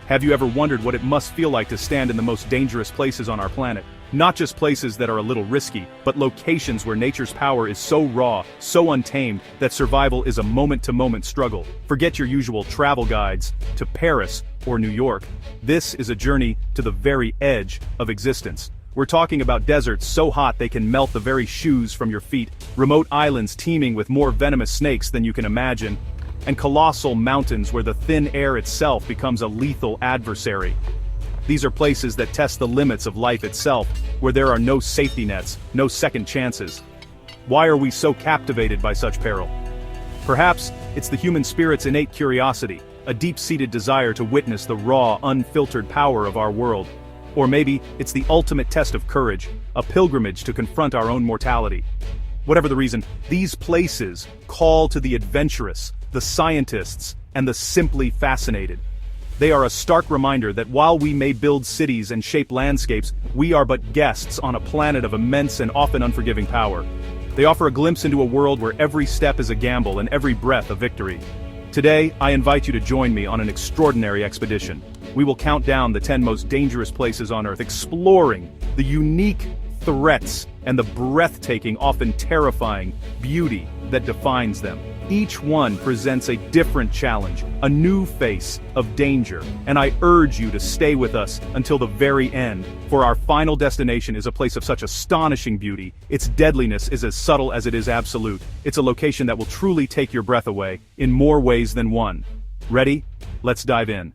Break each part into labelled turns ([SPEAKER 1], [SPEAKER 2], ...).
[SPEAKER 1] Have you ever wondered what it must feel like to stand in the most dangerous places on our planet? Not just places that are a little risky, but locations where nature's power is so raw, so untamed, that survival is a moment-to-moment struggle. Forget your usual travel guides to Paris or New York. This is a journey to the very edge of existence. We're talking about deserts so hot they can melt the very shoes from your feet, remote islands teeming with more venomous snakes than you can imagine, and colossal mountains where the thin air itself becomes a lethal adversary. These are places that test the limits of life itself, where there are no safety nets, no second chances. Why are we so captivated by such peril? Perhaps it's the human spirit's innate curiosity, a deep-seated desire to witness the raw, unfiltered power of our world. Or maybe it's the ultimate test of courage, a pilgrimage to confront our own mortality. Whatever the reason, these places call to the adventurous, the scientists, and the simply fascinated. They are a stark reminder that while we may build cities and shape landscapes, we are but guests on a planet of immense and often unforgiving power. They offer a glimpse into a world where every step is a gamble and every breath a victory. Today, I invite you to join me on an extraordinary expedition. We will count down the 10 most dangerous places on Earth, exploring the unique threats and the breathtaking, often terrifying, beauty that defines them. Each one presents a different challenge, a new face of danger, and I urge you to stay with us until the very end, for our final destination is a place of such astonishing beauty. Its deadliness is as subtle as it is absolute. It's a location that will truly take your breath away, in more ways than one. Ready? Let's dive in.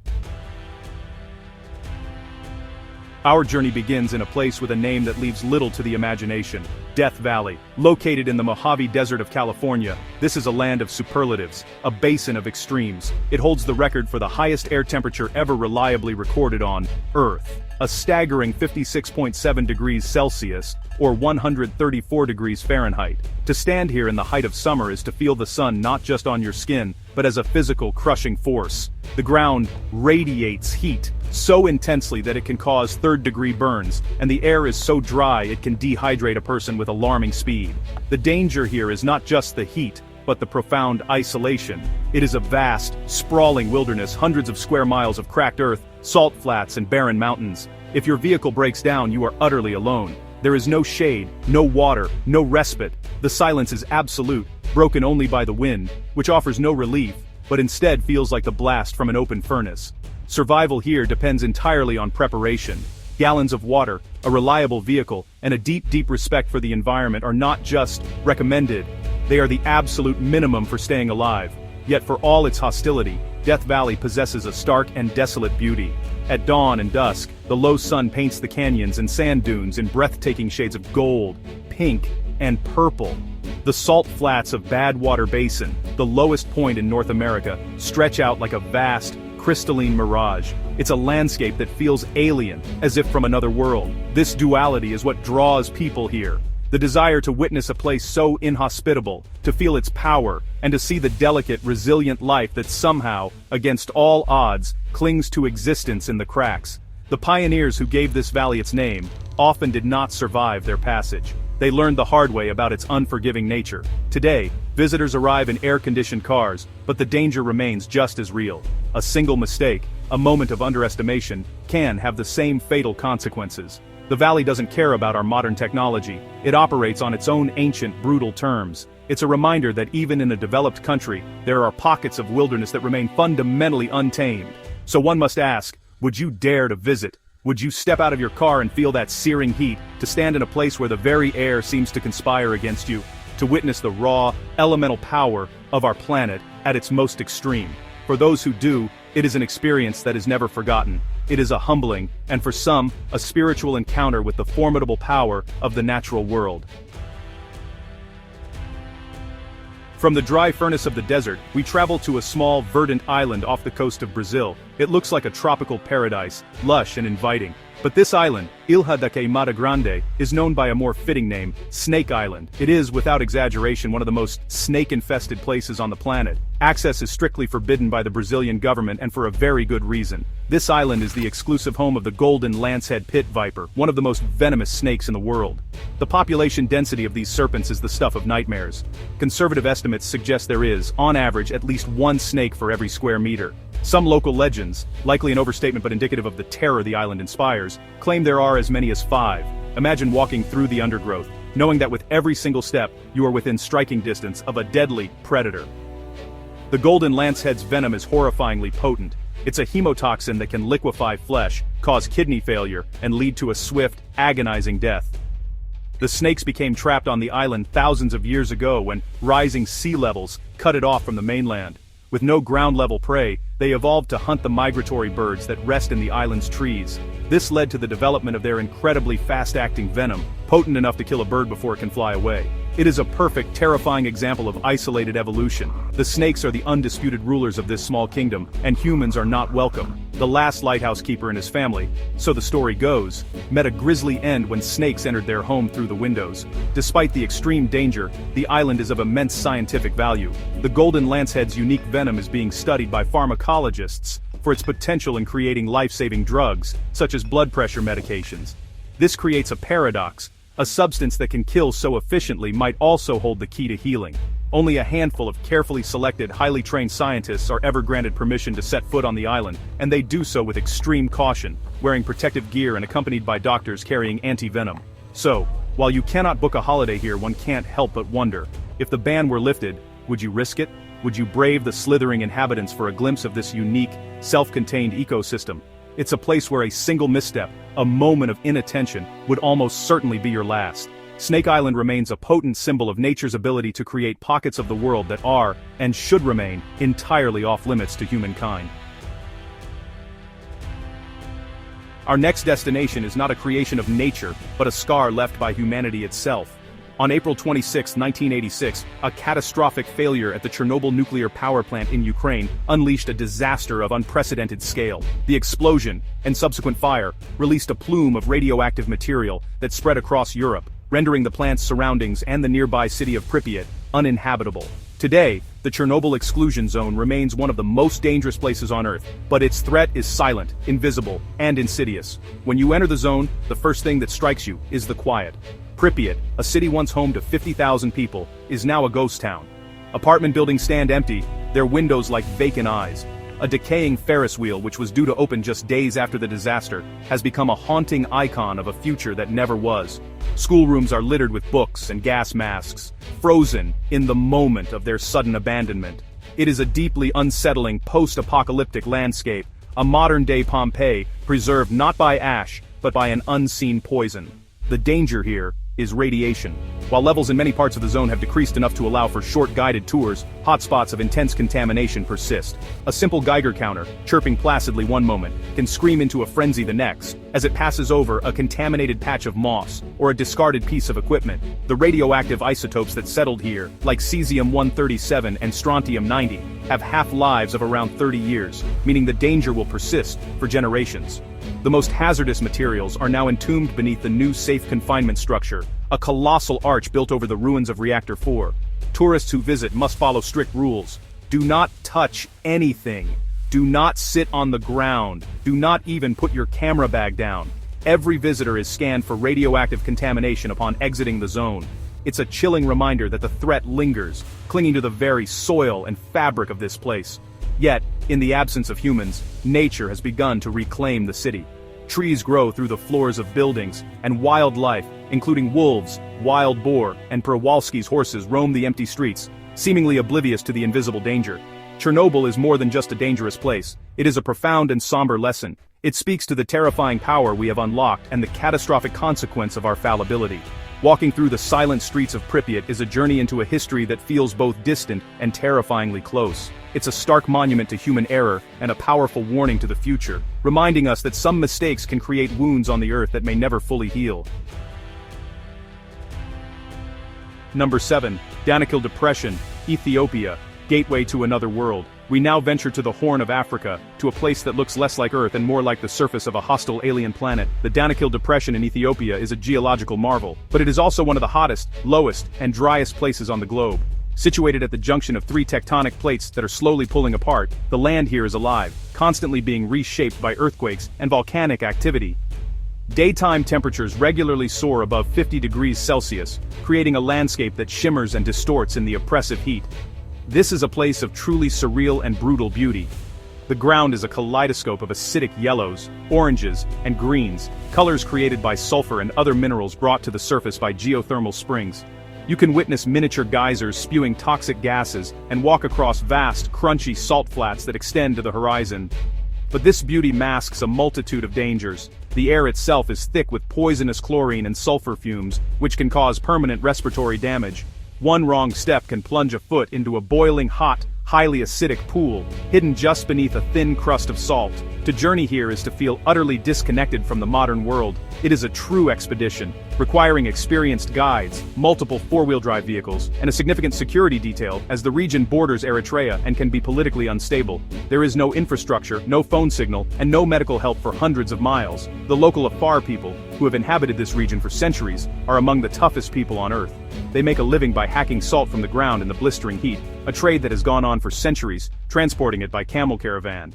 [SPEAKER 1] Our journey begins in a place with a name that leaves little to the imagination: Death Valley. Located in the Mojave Desert of California, this is a land of superlatives, a basin of extremes. It holds the record for the highest air temperature ever reliably recorded on Earth, a staggering 56.7 degrees Celsius, or 134 degrees Fahrenheit. To stand here in the height of summer is to feel the sun not just on your skin, but as a physical crushing force. The ground radiates heat so intensely that it can cause third-degree burns, and the air is so dry it can dehydrate a person with alarming speed. The danger here is not just the heat, but the profound isolation. It is a vast, sprawling wilderness, hundreds of square miles of cracked earth, salt flats, and barren mountains. If your vehicle breaks down, you are utterly alone. There is no shade, no water, no respite. The silence is absolute, broken only by the wind, which offers no relief, but instead feels like the blast from an open furnace. Survival here depends entirely on preparation. Gallons of water, a reliable vehicle, and a deep respect for the environment are not just recommended. They are the absolute minimum for staying alive. Yet for all its hostility, Death Valley possesses a stark and desolate beauty. At dawn and dusk, the low sun paints the canyons and sand dunes in breathtaking shades of gold, pink, and purple. The salt flats of Badwater Basin, the lowest point in North America, stretch out like a vast, crystalline mirage. It's a landscape that feels alien, as if from another world. This duality is what draws people here. The desire to witness a place so inhospitable, to feel its power, and to see the delicate, resilient life that somehow, against all odds, clings to existence in the cracks. The pioneers who gave this valley its name often did not survive their passage. They learned the hard way about its unforgiving nature. Today, visitors arrive in air-conditioned cars, but the danger remains just as real. A single mistake, a moment of underestimation, can have the same fatal consequences. The valley doesn't care about our modern technology. It operates on its own ancient, brutal terms. It's a reminder that even in a developed country, there are pockets of wilderness that remain fundamentally untamed. So one must ask, would you dare to visit? Would you step out of your car and feel that searing heat, to stand in a place where the very air seems to conspire against you, to witness the raw, elemental power of our planet at its most extreme? For those who do, it is an experience that is never forgotten. It is a humbling, and for some, a spiritual encounter with the formidable power of the natural world. From the dry furnace of the desert, we travel to a small, verdant island off the coast of Brazil. It looks like a tropical paradise, lush and inviting. But this island, Ilha da Queimada Grande, is known by a more fitting name, Snake Island. It is, without exaggeration, one of the most snake-infested places on the planet. Access is strictly forbidden by the Brazilian government, and for a very good reason. This island is the exclusive home of the golden lancehead pit viper, one of the most venomous snakes in the world. The population density of these serpents is the stuff of nightmares. Conservative estimates suggest there is, on average, at least one snake for every square meter. Some local legends, likely an overstatement but indicative of the terror the island inspires, claim there are as many as 5. Imagine walking through the undergrowth, knowing that with every single step, you are within striking distance of a deadly predator. The golden lancehead's venom is horrifyingly potent. It's a hemotoxin that can liquefy flesh, cause kidney failure, and lead to a swift, agonizing death. The snakes became trapped on the island thousands of years ago when rising sea levels cut it off from the mainland. With no ground-level prey, they evolved to hunt the migratory birds that rest in the island's trees. This led to the development of their incredibly fast-acting venom, potent enough to kill a bird before it can fly away. It is a perfect, terrifying example of isolated evolution. The snakes are the undisputed rulers of this small kingdom, and humans are not welcome. The last lighthouse keeper and his family, so the story goes, met a grisly end when snakes entered their home through the windows. Despite the extreme danger, the island is of immense scientific value. The golden lancehead's unique venom is being studied by pharmacologists for its potential in creating life-saving drugs, such as blood pressure medications. This creates a paradox. A substance that can kill so efficiently might also hold the key to healing. Only a handful of carefully selected, highly trained scientists are ever granted permission to set foot on the island, and they do so with extreme caution, wearing protective gear and accompanied by doctors carrying anti-venom. So, while you cannot book a holiday here, one can't help but wonder, if the ban were lifted, would you risk it? Would you brave the slithering inhabitants for a glimpse of this unique, self-contained ecosystem? It's a place where a single misstep, a moment of inattention, would almost certainly be your last. Snake Island remains a potent symbol of nature's ability to create pockets of the world that are, and should remain, entirely off-limits to humankind. Our next destination is not a creation of nature, but a scar left by humanity itself. On April 26, 1986, a catastrophic failure at the Chernobyl nuclear power plant in Ukraine unleashed a disaster of unprecedented scale. The explosion, and subsequent fire, released a plume of radioactive material that spread across Europe, rendering the plant's surroundings and the nearby city of Pripyat uninhabitable. Today, the Chernobyl exclusion zone remains one of the most dangerous places on Earth, but its threat is silent, invisible, and insidious. When you enter the zone, the first thing that strikes you is the quiet. Pripyat, a city once home to 50,000 people, is now a ghost town. Apartment buildings stand empty, their windows like vacant eyes. A decaying Ferris wheel, which was due to open just days after the disaster, has become a haunting icon of a future that never was. Schoolrooms are littered with books and gas masks, frozen in the moment of their sudden abandonment. It is a deeply unsettling post-apocalyptic landscape, a modern-day Pompeii, preserved not by ash, but by an unseen poison. The danger here is radiation. While levels in many parts of the zone have decreased enough to allow for short guided tours, hotspots of intense contamination persist. A simple Geiger counter, chirping placidly one moment, can scream into a frenzy the next, as it passes over a contaminated patch of moss, or a discarded piece of equipment. The radioactive isotopes that settled here, like cesium-137 and strontium-90, have half-lives of around 30 years, meaning the danger will persist for generations. The most hazardous materials are now entombed beneath the new safe confinement structure, a colossal arch built over the ruins of Reactor 4. Tourists who visit must follow strict rules. Do not touch anything. Do not sit on the ground. Do not even put your camera bag down. Every visitor is scanned for radioactive contamination upon exiting the zone. It's a chilling reminder that the threat lingers, clinging to the very soil and fabric of this place. Yet, in the absence of humans, nature has begun to reclaim the city. Trees grow through the floors of buildings, and wildlife, including wolves, wild boar, and Przewalski's horses roam the empty streets, seemingly oblivious to the invisible danger. Chernobyl is more than just a dangerous place. It is a profound and somber lesson. It speaks to the terrifying power we have unlocked and the catastrophic consequence of our fallibility. Walking through the silent streets of Pripyat is a journey into a history that feels both distant and terrifyingly close. It's a stark monument to human error and a powerful warning to the future, reminding us that some mistakes can create wounds on the earth that may never fully heal. Number 7. Danakil Depression, Ethiopia, gateway to another world. We now venture to the Horn of Africa, to a place that looks less like Earth and more like the surface of a hostile alien planet. The Danakil Depression in Ethiopia is a geological marvel, but it is also one of the hottest, lowest, and driest places on the globe. Situated at the junction of 3 tectonic plates that are slowly pulling apart, the land here is alive, constantly being reshaped by earthquakes and volcanic activity. Daytime temperatures regularly soar above 50 degrees Celsius, creating a landscape that shimmers and distorts in the oppressive heat. This is a place of truly surreal and brutal beauty. The ground is a kaleidoscope of acidic yellows, oranges, and greens, colors created by sulfur and other minerals brought to the surface by geothermal springs. You can witness miniature geysers spewing toxic gases and walk across vast, crunchy salt flats that extend to the horizon. But this beauty masks a multitude of dangers. The air itself is thick with poisonous chlorine and sulfur fumes, which can cause permanent respiratory damage. One wrong step can plunge a foot into a boiling hot, highly acidic pool, hidden just beneath a thin crust of salt. To journey here is to feel utterly disconnected from the modern world. It is a true expedition, requiring experienced guides, multiple four-wheel drive vehicles, and a significant security detail, as the region borders Eritrea and can be politically unstable. There is no infrastructure, no phone signal, and no medical help for hundreds of miles. The local Afar people, who have inhabited this region for centuries, are among the toughest people on Earth. They make a living by hacking salt from the ground in the blistering heat, a trade that has gone on for centuries, transporting it by camel caravan.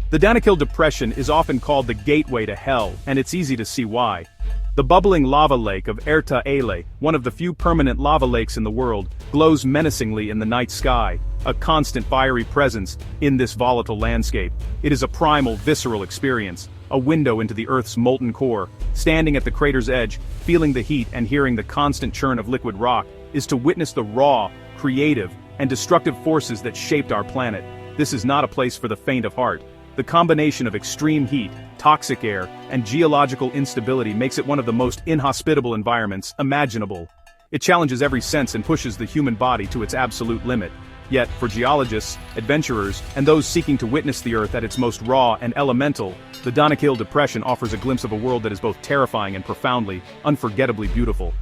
[SPEAKER 1] The Danakil Depression is often called the gateway to hell, and it's easy to see why. The bubbling lava lake of Erta Ale, one of the few permanent lava lakes in the world, glows menacingly in the night sky, a constant fiery presence in this volatile landscape. It is a primal, visceral experience, a window into the Earth's molten core. Standing at the crater's edge, feeling the heat and hearing the constant churn of liquid rock, is to witness the raw, creative, and destructive forces that shaped our planet. This is not a place for the faint of heart. The combination of extreme heat, toxic air, and geological instability makes it one of the most inhospitable environments imaginable. It challenges every sense and pushes the human body to its absolute limit. Yet, for geologists, adventurers, and those seeking to witness the Earth at its most raw and elemental, the Danakil Depression offers a glimpse of a world that is both terrifying and profoundly, unforgettably beautiful.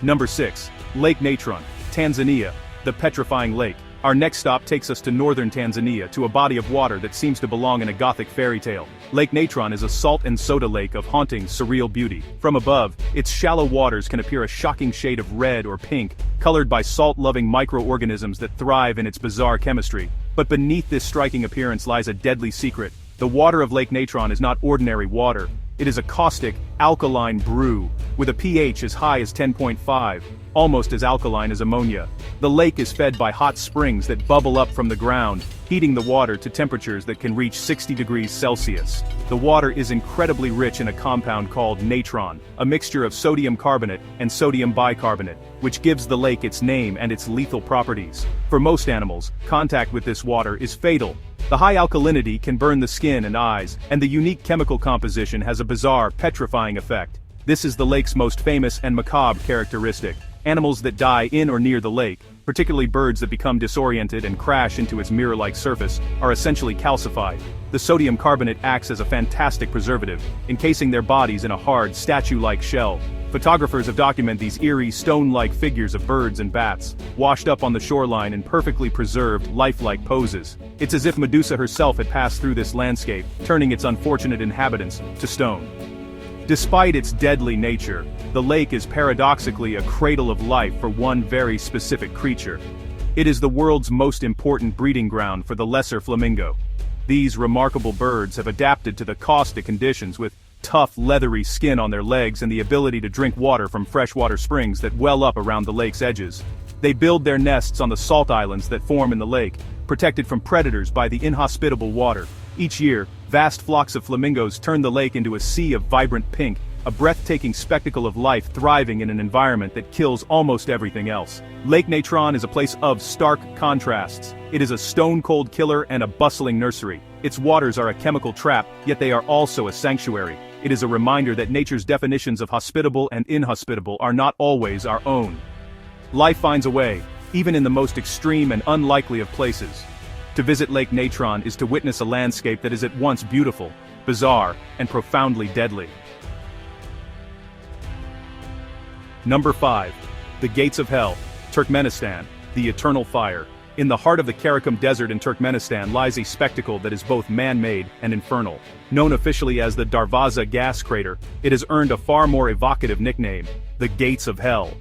[SPEAKER 1] Number 6. Lake Natron, Tanzania, the petrifying lake. Our next stop takes us to northern Tanzania, to a body of water that seems to belong in a Gothic fairy tale. Lake Natron is a salt and soda lake of haunting, surreal beauty. From above, its shallow waters can appear a shocking shade of red or pink, colored by salt-loving microorganisms that thrive in its bizarre chemistry. But beneath this striking appearance lies a deadly secret. The water of Lake Natron is not ordinary water. It is a caustic, alkaline brew, with a pH as high as 10.5, almost as alkaline as ammonia. The lake is fed by hot springs that bubble up from the ground, heating the water to temperatures that can reach 60 degrees Celsius. The water is incredibly rich in a compound called natron, a mixture of sodium carbonate and sodium bicarbonate, which gives the lake its name and its lethal properties. For most animals, contact with this water is fatal. The high alkalinity can burn the skin and eyes, and the unique chemical composition has a bizarre, petrifying effect. This is the lake's most famous and macabre characteristic. Animals that die in or near the lake, particularly birds that become disoriented and crash into its mirror-like surface, are essentially calcified. The sodium carbonate acts as a fantastic preservative, encasing their bodies in a hard, statue-like shell. Photographers have documented these eerie, stone-like figures of birds and bats, washed up on the shoreline in perfectly preserved, lifelike poses. It's as if Medusa herself had passed through this landscape, turning its unfortunate inhabitants to stone. Despite its deadly nature, the lake is paradoxically a cradle of life for one very specific creature. It is the world's most important breeding ground for the lesser flamingo. These remarkable birds have adapted to the caustic conditions with tough, leathery skin on their legs and the ability to drink water from freshwater springs that well up around the lake's edges. They build their nests on the salt islands that form in the lake, protected from predators by the inhospitable water. Each year, vast flocks of flamingos turn the lake into a sea of vibrant pink, a breathtaking spectacle of life thriving in an environment that kills almost everything else. Lake Natron is a place of stark contrasts. It is a stone-cold killer and a bustling nursery. Its waters are a chemical trap, yet they are also a sanctuary. It is a reminder that nature's definitions of hospitable and inhospitable are not always our own. Life finds a way, even in the most extreme and unlikely of places. To visit Lake Natron is to witness a landscape that is at once beautiful, bizarre, and profoundly deadly. Number 5. The Gates of Hell, Turkmenistan, the Eternal Fire. In the heart of the Karakum Desert in Turkmenistan lies a spectacle that is both man-made and infernal. Known officially as the Darvaza gas crater, it has earned a far more evocative nickname, the Gates of Hell.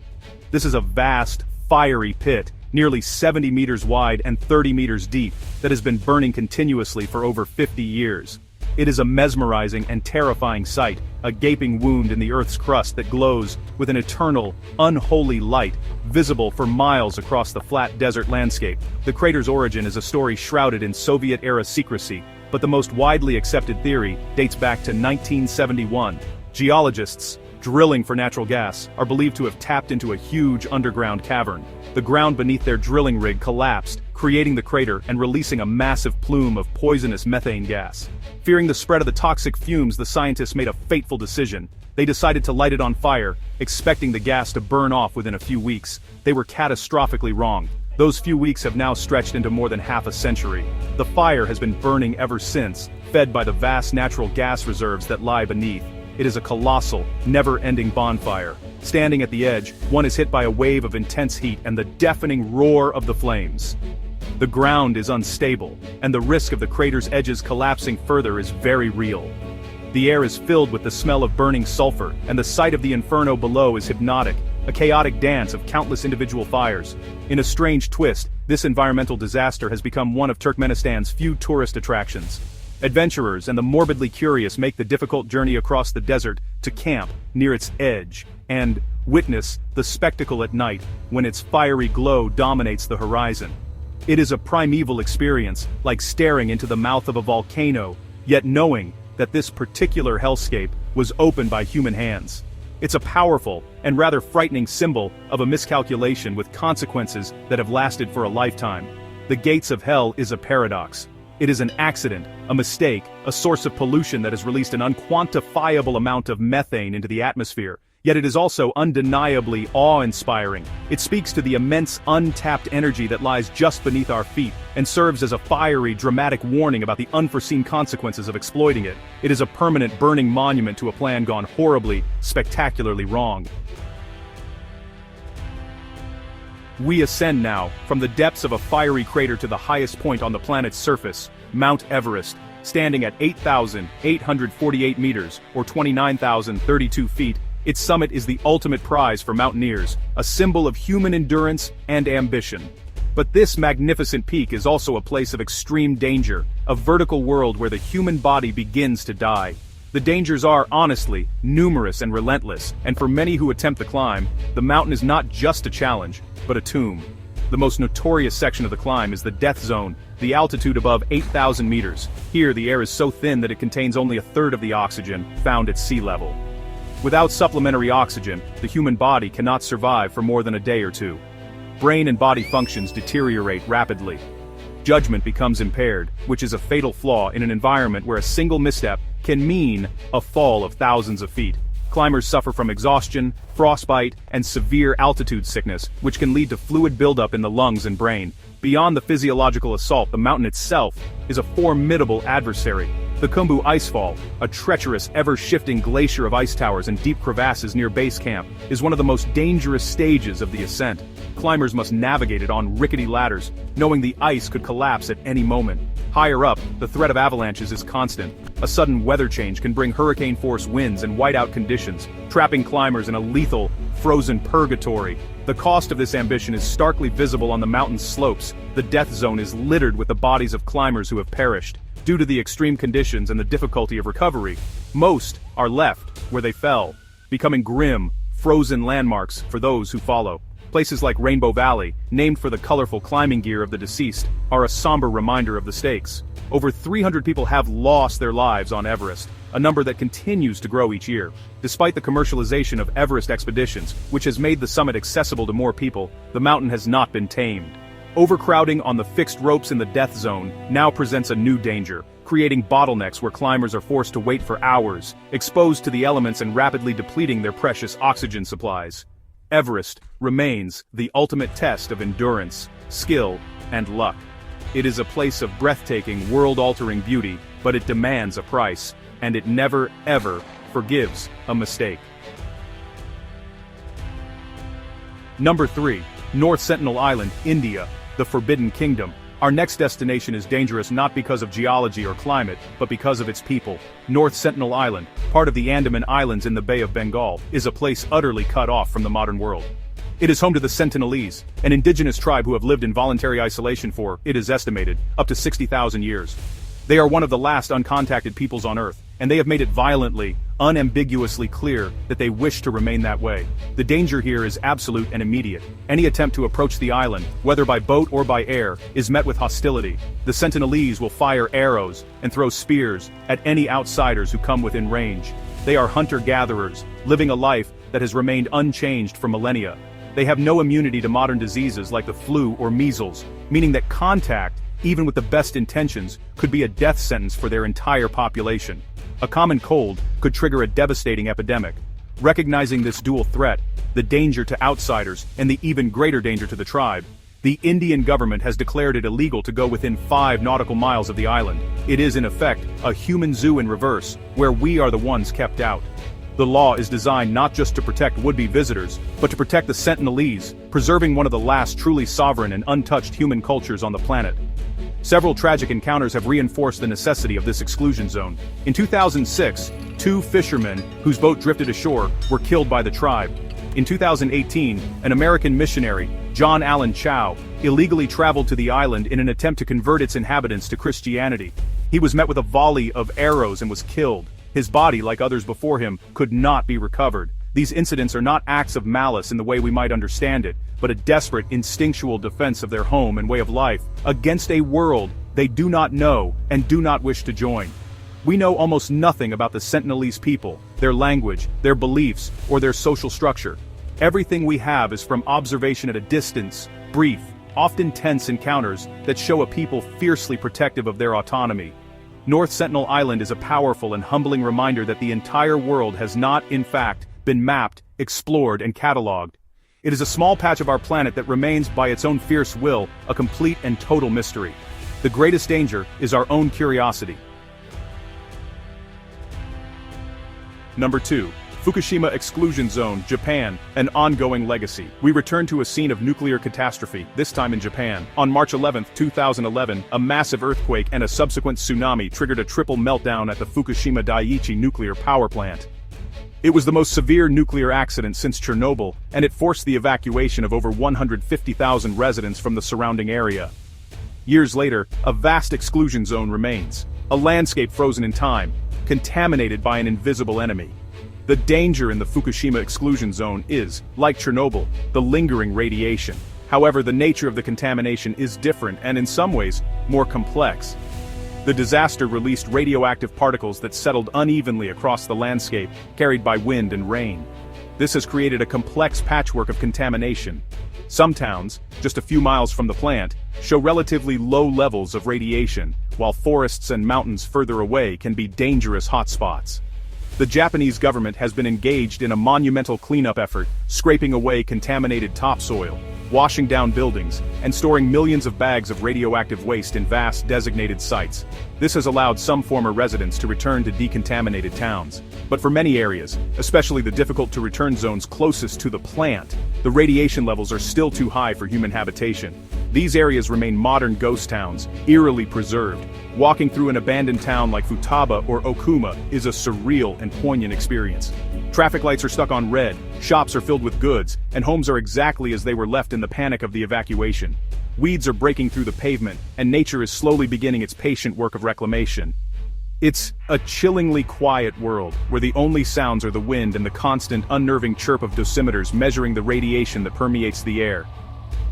[SPEAKER 1] This is a vast, fiery pit, nearly 70 meters wide and 30 meters deep, that has been burning continuously for over 50 years. It is a mesmerizing and terrifying sight, a gaping wound in the Earth's crust that glows with an eternal, unholy light, visible for miles across the flat desert landscape. The crater's origin is a story shrouded in Soviet-era secrecy, but the most widely accepted theory dates back to 1971. Geologists, drilling for natural gas, are believed to have tapped into a huge underground cavern. The ground beneath their drilling rig collapsed, creating the crater and releasing a massive plume of poisonous methane gas. Fearing the spread of the toxic fumes, the scientists made a fateful decision. They decided to light it on fire, expecting the gas to burn off within a few weeks. They were catastrophically wrong. Those few weeks have now stretched into more than half a century. The fire has been burning ever since, fed by the vast natural gas reserves that lie beneath. It is a colossal, never-ending bonfire. Standing at the edge, one is hit by a wave of intense heat and the deafening roar of the flames. The ground is unstable, and the risk of the crater's edges collapsing further is very real. The air is filled with the smell of burning sulfur, and the sight of the inferno below is hypnotic, a chaotic dance of countless individual fires. In a strange twist, this environmental disaster has become one of Turkmenistan's few tourist attractions. Adventurers and the morbidly curious make the difficult journey across the desert to camp near its edge and witness the spectacle at night when its fiery glow dominates the horizon. It is a primeval experience, like staring into the mouth of a volcano, yet knowing that this particular hellscape was opened by human hands. It's a powerful and rather frightening symbol of a miscalculation with consequences that have lasted for a lifetime. The gates of hell is a paradox. It is an accident, a mistake, a source of pollution that has released an unquantifiable amount of methane into the atmosphere. Yet it is also undeniably awe-inspiring. It speaks to the immense untapped energy that lies just beneath our feet, and serves as a fiery, dramatic warning about the unforeseen consequences of exploiting it. It is a permanent burning monument to a plan gone horribly, spectacularly wrong. We ascend now, from the depths of a fiery crater to the highest point on the planet's surface, Mount Everest, standing at 8,848 meters, or 29,032 feet. Its summit is the ultimate prize for mountaineers, a symbol of human endurance and ambition. But this magnificent peak is also a place of extreme danger, a vertical world where the human body begins to die. The dangers are, honestly, numerous and relentless, and for many who attempt the climb, the mountain is not just a challenge, but a tomb. The most notorious section of the climb is the death zone, the altitude above 8,000 meters. Here the air is so thin that it contains only a third of the oxygen found at sea level. Without supplementary oxygen, the human body cannot survive for more than a day or two. Brain and body functions deteriorate rapidly. Judgment becomes impaired, which is a fatal flaw in an environment where a single misstep can mean a fall of thousands of feet. Climbers suffer from exhaustion, frostbite, and severe altitude sickness, which can lead to fluid buildup in the lungs and brain. Beyond the physiological assault, the mountain itself is a formidable adversary. The Khumbu Icefall, a treacherous, ever-shifting glacier of ice towers and deep crevasses near base camp, is one of the most dangerous stages of the ascent. Climbers must navigate it on rickety ladders, knowing the ice could collapse at any moment. Higher up, the threat of avalanches is constant. A sudden weather change can bring hurricane-force winds and whiteout conditions, trapping climbers in a lethal, frozen purgatory. The cost of this ambition is starkly visible on the mountain's slopes. The death zone is littered with the bodies of climbers who have perished. Due to the extreme conditions and the difficulty of recovery, most are left where they fell, becoming grim, frozen landmarks for those who follow. Places like Rainbow Valley, named for the colorful climbing gear of the deceased, are a somber reminder of the stakes. Over 300 people have lost their lives on Everest, a number that continues to grow each year. Despite the commercialization of Everest expeditions, which has made the summit accessible to more people, the mountain has not been tamed. Overcrowding on the fixed ropes in the death zone now presents a new danger, creating bottlenecks where climbers are forced to wait for hours, exposed to the elements and rapidly depleting their precious oxygen supplies. Everest remains the ultimate test of endurance, skill, and luck. It is a place of breathtaking, world-altering beauty, but it demands a price, and it never, ever forgives a mistake. Number 3. North Sentinel Island, India, the Forbidden Kingdom. Our next destination is dangerous not because of geology or climate, but because of its people. North Sentinel Island, part of the Andaman Islands in the Bay of Bengal, is a place utterly cut off from the modern world. It is home to the Sentinelese, an indigenous tribe who have lived in voluntary isolation for, it is estimated, up to 60,000 years. They are one of the last uncontacted peoples on Earth, and they have made it violently, unambiguously clear that they wish to remain that way. The danger here is absolute and immediate. Any attempt to approach the island, whether by boat or by air, is met with hostility. The Sentinelese will fire arrows and throw spears at any outsiders who come within range. They are hunter-gatherers, living a life that has remained unchanged for millennia. They have no immunity to modern diseases like the flu or measles, meaning that contact, even with the best intentions, could be a death sentence for their entire population. A common cold could trigger a devastating epidemic. Recognizing this dual threat, the danger to outsiders and the even greater danger to the tribe, the Indian government has declared it illegal to go within 5 nautical miles of the island. It is in effect a human zoo in reverse, where we are the ones kept out. The law is designed not just to protect would-be visitors, but to protect the Sentinelese, preserving one of the last truly sovereign and untouched human cultures on the planet. Several tragic encounters have reinforced the necessity of this exclusion zone. In 2006, 2 fishermen whose boat drifted ashore were killed by the tribe. In 2018, an American missionary, John Allen Chow, illegally traveled to the island in an attempt to convert its inhabitants to Christianity. He was met with a volley of arrows and was killed. His body, like others before him, could not be recovered. These incidents are not acts of malice in the way we might understand it, but a desperate, instinctual defense of their home and way of life, against a world they do not know and do not wish to join. We know almost nothing about the Sentinelese people, their language, their beliefs, or their social structure. Everything we have is from observation at a distance, brief, often tense encounters that show a people fiercely protective of their autonomy. North Sentinel Island is a powerful and humbling reminder that the entire world has not, in fact, been mapped, explored, and catalogued. It is a small patch of our planet that remains, by its own fierce will, a complete and total mystery. The greatest danger is our own curiosity. Number 2. Fukushima Exclusion Zone, Japan, an ongoing legacy. We return to a scene of nuclear catastrophe, this time in Japan. On March 11, 2011, a massive earthquake and a subsequent tsunami triggered a triple meltdown at the Fukushima Daiichi nuclear power plant. It was the most severe nuclear accident since Chernobyl, and it forced the evacuation of over 150,000 residents from the surrounding area. Years later, a vast exclusion zone remains, a landscape frozen in time, contaminated by an invisible enemy. The danger in the Fukushima exclusion zone is, like Chernobyl, the lingering radiation. However, the nature of the contamination is different and in some ways, more complex. The disaster released radioactive particles that settled unevenly across the landscape, carried by wind and rain. This has created a complex patchwork of contamination. Some towns, just a few miles from the plant, show relatively low levels of radiation, while forests and mountains further away can be dangerous hotspots. The Japanese government has been engaged in a monumental cleanup effort, scraping away contaminated topsoil, washing down buildings, and storing millions of bags of radioactive waste in vast designated sites. This has allowed some former residents to return to decontaminated towns. But for many areas, especially the difficult-to-return zones closest to the plant, the radiation levels are still too high for human habitation. These areas remain modern ghost towns, eerily preserved. Walking through an abandoned town like Futaba or Okuma is a surreal and poignant experience. Traffic lights are stuck on red, shops are filled with goods, and homes are exactly as they were left in the panic of the evacuation. Weeds are breaking through the pavement, and nature is slowly beginning its patient work of reclamation. It's a chillingly quiet world, where the only sounds are the wind and the constant, unnerving chirp of dosimeters measuring the radiation that permeates the air.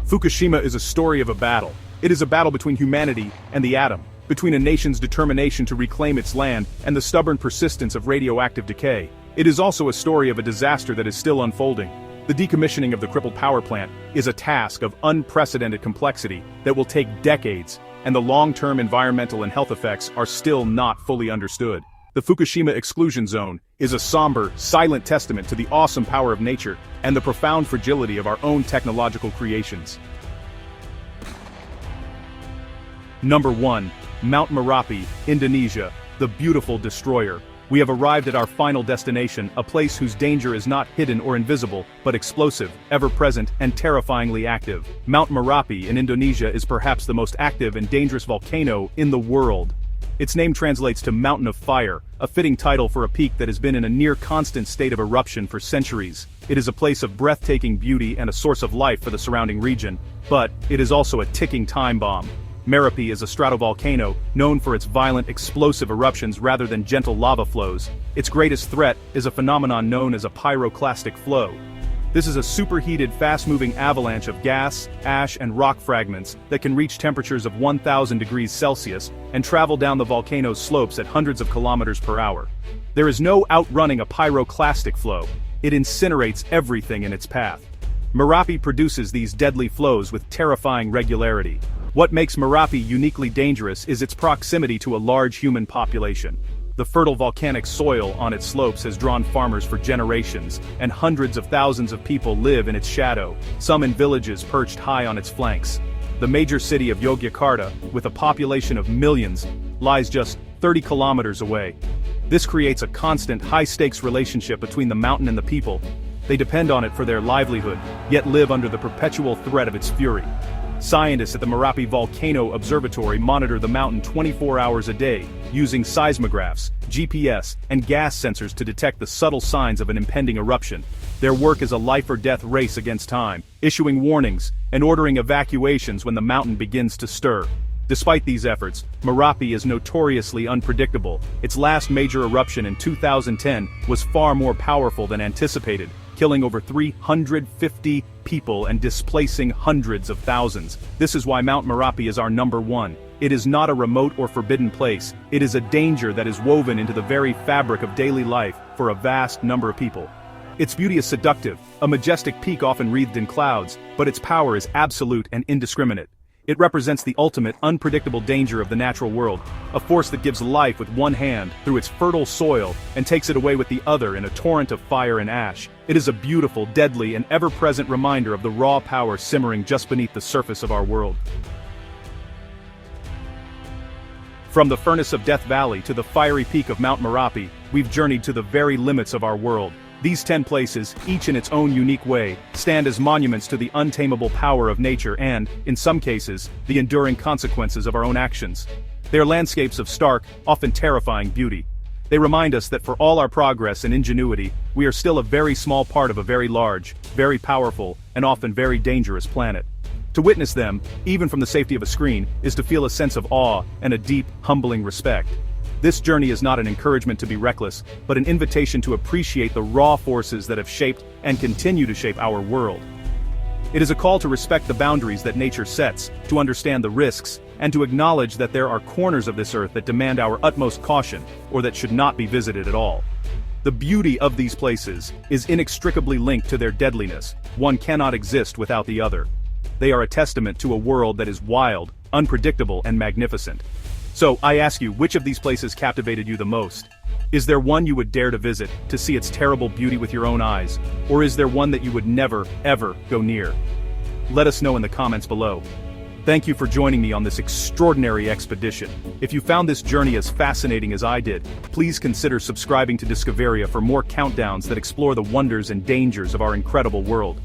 [SPEAKER 1] Fukushima is a story of a battle. It is a battle between humanity and the atom, between a nation's determination to reclaim its land and the stubborn persistence of radioactive decay. It is also a story of a disaster that is still unfolding. The decommissioning of the crippled power plant is a task of unprecedented complexity that will take decades, and the long-term environmental and health effects are still not fully understood. The Fukushima exclusion zone is a somber, silent testament to the awesome power of nature and the profound fragility of our own technological creations. Number 1. Mount Merapi, Indonesia, the beautiful destroyer. We have arrived at our final destination, a place whose danger is not hidden or invisible, but explosive, ever-present, and terrifyingly active. Mount Merapi in Indonesia is perhaps the most active and dangerous volcano in the world. Its name translates to Mountain of Fire, a fitting title for a peak that has been in a near-constant state of eruption for centuries. It is a place of breathtaking beauty and a source of life for the surrounding region, but it is also a ticking time bomb. Merapi is a stratovolcano, known for its violent explosive eruptions rather than gentle lava flows. Its greatest threat is a phenomenon known as a pyroclastic flow. This is a superheated, fast-moving avalanche of gas, ash and rock fragments that can reach temperatures of 1,000 degrees Celsius and travel down the volcano's slopes at hundreds of kilometers per hour. There is no outrunning a pyroclastic flow. It incinerates everything in its path. Merapi produces these deadly flows with terrifying regularity. What makes Merapi uniquely dangerous is its proximity to a large human population. The fertile volcanic soil on its slopes has drawn farmers for generations, and hundreds of thousands of people live in its shadow, some in villages perched high on its flanks. The major city of Yogyakarta, with a population of millions, lies just 30 kilometers away. This creates a constant, high-stakes relationship between the mountain and the people. They depend on it for their livelihood, yet live under the perpetual threat of its fury. Scientists at the Merapi Volcano Observatory monitor the mountain 24 hours a day, using seismographs, GPS, and gas sensors to detect the subtle signs of an impending eruption. Their work is a life-or-death race against time, issuing warnings and ordering evacuations when the mountain begins to stir. Despite these efforts, Merapi is notoriously unpredictable. Its last major eruption in 2010 was far more powerful than anticipated, killing over 350 people and displacing hundreds of thousands. This is why Mount Merapi is our number one. It is not a remote or forbidden place. It is a danger that is woven into the very fabric of daily life for a vast number of people. Its beauty is seductive, a majestic peak often wreathed in clouds, but its power is absolute and indiscriminate. It represents the ultimate, unpredictable danger of the natural world, a force that gives life with one hand through its fertile soil and takes it away with the other in a torrent of fire and ash. It is a beautiful, deadly, and ever-present reminder of the raw power simmering just beneath the surface of our world. From the furnace of Death Valley to the fiery peak of Mount Merapi, we've journeyed to the very limits of our world. These 10 places, each in its own unique way, stand as monuments to the untamable power of nature and, in some cases, the enduring consequences of our own actions. They are landscapes of stark, often terrifying beauty. They remind us that for all our progress and ingenuity, we are still a very small part of a very large, very powerful, and often very dangerous planet. To witness them, even from the safety of a screen, is to feel a sense of awe and a deep, humbling respect. This journey is not an encouragement to be reckless, but an invitation to appreciate the raw forces that have shaped and continue to shape our world. It is a call to respect the boundaries that nature sets, to understand the risks, and to acknowledge that there are corners of this earth that demand our utmost caution, or that should not be visited at all. The beauty of these places is inextricably linked to their deadliness. One cannot exist without the other. They are a testament to a world that is wild, unpredictable, and magnificent. So, I ask you, which of these places captivated you the most? Is there one you would dare to visit, to see its terrible beauty with your own eyes? Or is there one that you would never, ever go near? Let us know in the comments below. Thank you for joining me on this extraordinary expedition. If you found this journey as fascinating as I did, please consider subscribing to Discoveria for more countdowns that explore the wonders and dangers of our incredible world.